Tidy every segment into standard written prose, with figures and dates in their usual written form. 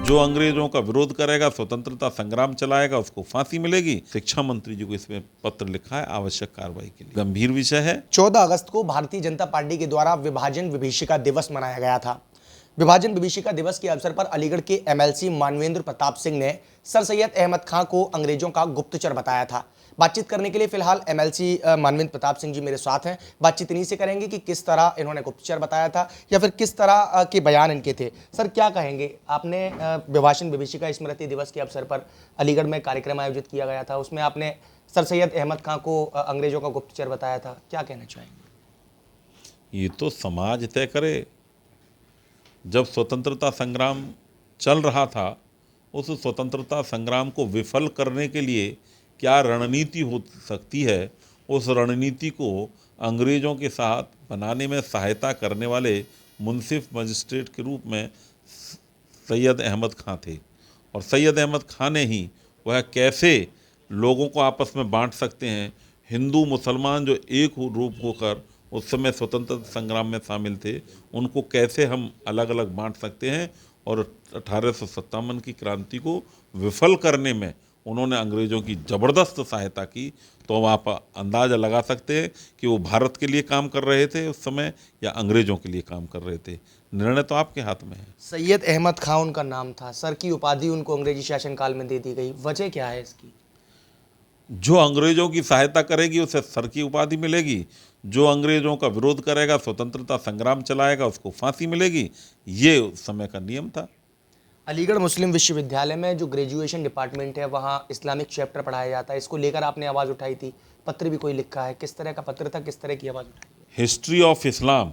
जो अंग्रेजों का विरोध करेगा, स्वतंत्रता संग्राम चलाएगा, उसको फांसी मिलेगी। शिक्षा मंत्री जी को इसमें पत्र लिखा है आवश्यक कार्रवाई के लिए। गंभीर विषय है। 14 अगस्त को भारतीय जनता पार्टी के द्वारा विभाजन विभीषिका दिवस मनाया गया था। विभाजन विभीषिका दिवस के अवसर पर अलीगढ़ के एमएलसी मानवेंद्र प्रताप सिंह ने सर सैयद अहमद खां को अंग्रेजों का गुप्तचर बताया था। बातचीत करने के लिए फिलहाल एमएलसी मानवेंद्र प्रताप सिंह जी मेरे साथ हैं। बातचीत इन्हीं से करेंगे कि किस तरह इन्होंने गुप्तचर बताया था या फिर किस तरह के बयान इनके थे। सर, क्या कहेंगे? आपने विभाजन विभीषिका स्मृति दिवस के अवसर पर अलीगढ़ में कार्यक्रम आयोजित किया गया था, उसमें आपने सर सैयद अहमद खां को अंग्रेजों का गुप्तचर बताया था, क्या कहना चाहेंगे? ये तो समाज तय करे। जब स्वतंत्रता संग्राम चल रहा था, उस स्वतंत्रता संग्राम को विफल करने के लिए क्या रणनीति हो सकती है, उस रणनीति को अंग्रेज़ों के साथ बनाने में सहायता करने वाले मुंसिफ मजिस्ट्रेट के रूप में सैयद अहमद खां थे। और सैयद अहमद खां ने ही वह कैसे लोगों को आपस में बांट सकते हैं, हिंदू मुसलमान जो एक रूप होकर उस समय स्वतंत्रता संग्राम में शामिल थे, उनको कैसे हम अलग अलग बांट सकते हैं, और 1857 की क्रांति को विफल करने में उन्होंने अंग्रेज़ों की ज़बरदस्त सहायता की। तो आप अंदाज़ा लगा सकते हैं कि वो भारत के लिए काम कर रहे थे उस समय या अंग्रेज़ों के लिए काम कर रहे थे। निर्णय तो आपके हाथ में है। सैयद अहमद खां उनका नाम था, सर की उपाधि उनको अंग्रेजी शासनकाल में दे दी गई, वजह क्या है इसकी? जो अंग्रेज़ों की सहायता करेगी उसे सर की उपाधि मिलेगी, जो अंग्रेज़ों का विरोध करेगा, स्वतंत्रता संग्राम चलाएगा, उसको फांसी मिलेगी। ये उस समय का नियम था। अलीगढ़ मुस्लिम विश्वविद्यालय में जो ग्रेजुएशन डिपार्टमेंट है, वहाँ इस्लामिक चैप्टर पढ़ाया जाता है, इसको लेकर आपने आवाज़ उठाई थी, पत्र भी कोई लिखा है, किस तरह का पत्र था, किस तरह की आवाज़ उठाई है? हिस्ट्री ऑफ इस्लाम,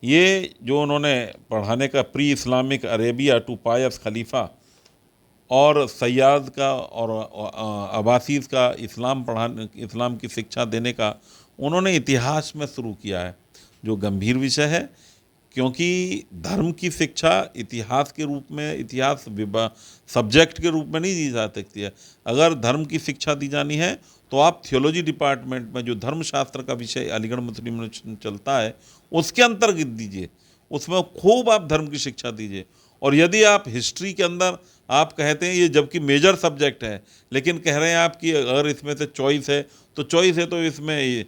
ये जो उन्होंने पढ़ाने का, प्री इस्लामिक अरेबिया टू पायस खलीफा और सैयाद का और अब्बासीद का इस्लाम पढ़ाने, इस्लाम की शिक्षा देने का उन्होंने इतिहास में शुरू किया है, जो गंभीर विषय है। क्योंकि धर्म की शिक्षा इतिहास के रूप में, इतिहास सब्जेक्ट के रूप में नहीं दी जा सकती है। अगर धर्म की शिक्षा दी जानी है तो आप थियोलॉजी डिपार्टमेंट में जो धर्मशास्त्र का विषय अलीगढ़ मुस्लिम यूनिवर्सिटी में चलता है, उसके अंतर्गत दीजिए, उसमें खूब आप धर्म की शिक्षा दीजिए। और यदि आप हिस्ट्री के अंदर आप कहते हैं, ये जबकि मेजर सब्जेक्ट है, लेकिन कह रहे हैं आप कि अगर इसमें से चॉइस है तो इसमें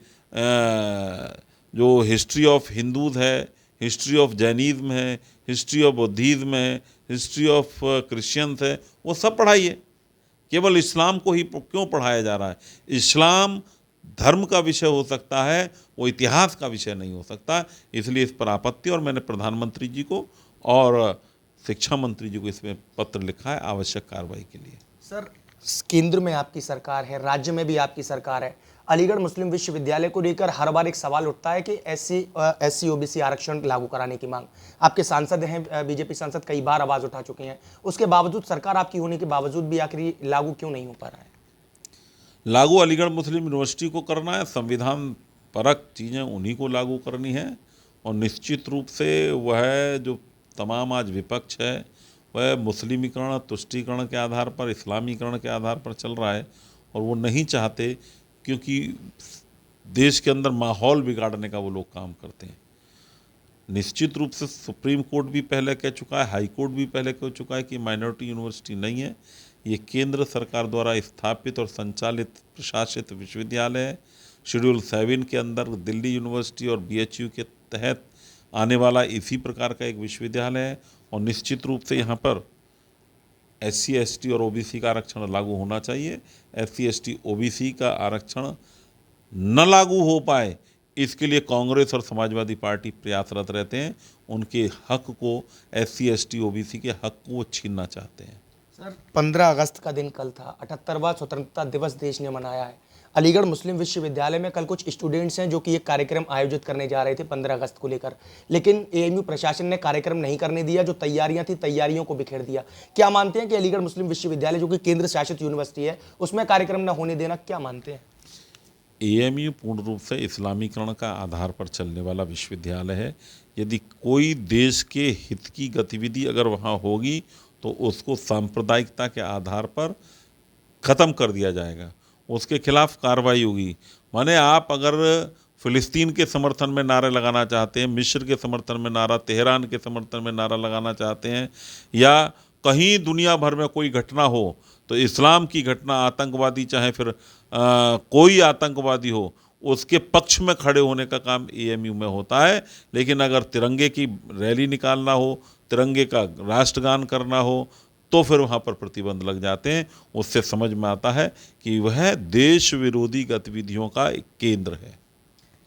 जो हिस्ट्री ऑफ हिंदूज़ है, हिस्ट्री ऑफ जैनिज़्म है, हिस्ट्री ऑफ बुद्धिज़्म है, हिस्ट्री ऑफ क्रिश्चियंस है, वो सब पढ़ाइए। केवल इस्लाम को ही क्यों पढ़ाया जा रहा है? इस्लाम धर्म का विषय हो सकता है, वो इतिहास का विषय नहीं हो सकता। इसलिए इस पर आपत्ति, और मैंने प्रधानमंत्री जी को और शिक्षा मंत्री जी को इसमें पत्र लिखा है आवश्यक कार्रवाई के लिए। सर, केंद्र में आपकी सरकार है, राज्य में भी आपकी सरकार है। अलीगढ़ मुस्लिम विश्वविद्यालय को लेकर हर बार एक सवाल उठता है कि एससी ओबीसी आरक्षण लागू कराने की मांग, आपके सांसद हैं, बीजेपी सांसद कई बार आवाज़ उठा चुके हैं, उसके बावजूद, सरकार आपकी होने के बावजूद भी आखिर लागू क्यों नहीं हो पा रहा है? लागू अलीगढ़ मुस्लिम यूनिवर्सिटी को करना है, संविधान परक चीज़ें उन्हीं को लागू करनी है। और निश्चित रूप से वह जो तमाम आज विपक्ष है, वह मुस्लिमीकरण, तुष्टीकरण के आधार पर, इस्लामीकरण के आधार पर चल रहा है, और वो नहीं चाहते, क्योंकि देश के अंदर माहौल बिगाड़ने का वो लोग काम करते हैं। निश्चित रूप से सुप्रीम कोर्ट भी पहले कह चुका है, हाई कोर्ट भी पहले कह चुका है कि माइनॉरिटी यूनिवर्सिटी नहीं है, ये केंद्र सरकार द्वारा स्थापित और संचालित प्रशासित विश्वविद्यालय है। शेड्यूल 7 के अंदर दिल्ली यूनिवर्सिटी और बीएचयू के तहत आने वाला इसी प्रकार का एक विश्वविद्यालय है। और निश्चित रूप से यहाँ पर एससी एसटी और ओबीसी का आरक्षण लागू होना चाहिए। एससी एसटी ओबीसी का आरक्षण न लागू हो पाए, इसके लिए कांग्रेस और समाजवादी पार्टी प्रयासरत रहते हैं। उनके हक को, एससी एसटी ओबीसी के हक को वो छीनना चाहते हैं। सर, 15 अगस्त का दिन कल था, 78वां स्वतंत्रता दिवस देश ने मनाया है। अलीगढ़ मुस्लिम विश्वविद्यालय में कल कुछ स्टूडेंट्स हैं जो कि एक कार्यक्रम आयोजित करने जा रहे थे 15 अगस्त को लेकर, लेकिन एएमयू प्रशासन ने कार्यक्रम नहीं करने दिया, जो तैयारियां थी तैयारियों को बिखेर दिया। क्या मानते हैं कि अलीगढ़ मुस्लिम विश्वविद्यालय, जो कि केंद्र शासित यूनिवर्सिटी है, उसमें कार्यक्रम न होने देना, क्या मानते हैं? एएमयू पूर्ण रूप से इस्लामीकरण का आधार पर चलने वाला विश्वविद्यालय है। यदि कोई देश के हित की गतिविधि अगर वहाँ होगी तो उसको सांप्रदायिकता के आधार पर ख़त्म कर दिया जाएगा, उसके खिलाफ कार्रवाई होगी। माने आप अगर फ़िलिस्तीन के समर्थन में नारे लगाना चाहते हैं, मिस्र के समर्थन में नारा, तेहरान के समर्थन में नारा लगाना चाहते हैं, या कहीं दुनिया भर में कोई घटना हो तो इस्लाम की घटना, आतंकवादी चाहे फिर कोई आतंकवादी हो, उसके पक्ष में खड़े होने का काम एएमयू में होता है। लेकिन अगर तिरंगे की रैली निकालना हो, तिरंगे का राष्ट्रगान करना हो, तो फिर वहाँ पर प्रतिबंध लग जाते हैं। उससे समझ में आता है कि वह देश विरोधी गतिविधियों का एक केंद्र है।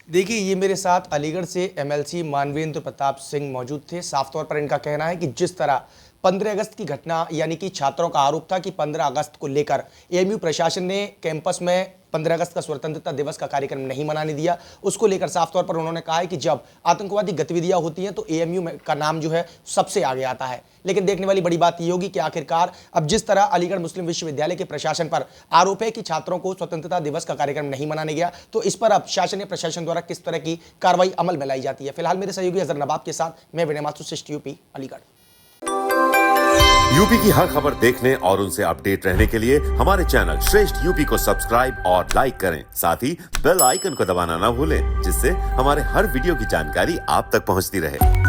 देखिए, ये मेरे साथ अलीगढ़ से एमएलसी मानवेंद्र प्रताप सिंह मौजूद थे। साफ तौर पर इनका कहना है कि जिस तरह 15 अगस्त की घटना, यानी कि छात्रों का आरोप था कि 15 अगस्त को लेकर एएमयू प्रशासन ने कैंपस में 15 अगस्त का स्वतंत्रता दिवस का कार्यक्रम नहीं मनाने दिया, उसको लेकर साफ तौर पर उन्होंने कहा है कि जब आतंकवादी गतिविधियां होती हैं तो एएमयू का नाम जो है सबसे आगे आता है। लेकिन देखने वाली बड़ी बात ये होगी कि आखिरकार अब जिस तरह अलीगढ़ मुस्लिम विश्वविद्यालय के प्रशासन पर आरोप है कि छात्रों को स्वतंत्रता दिवस का कार्यक्रम नहीं मनाने गया, तो इस पर अब शासन या प्रशासन द्वारा किस तरह की कार्रवाई अमल में लाई जाती है। फिलहाल मेरे सहयोगी अजहर नवाब के साथ मैं विनय माथुर, श्रेष्ठ यूपी, अलीगढ़। यूपी की हर खबर देखने और उनसे अपडेट रहने के लिए हमारे चैनल श्रेष्ठ यूपी को सब्सक्राइब और लाइक करें। साथ ही बेल आइकन को दबाना ना भूलें, जिससे हमारे हर वीडियो की जानकारी आप तक पहुंचती रहे।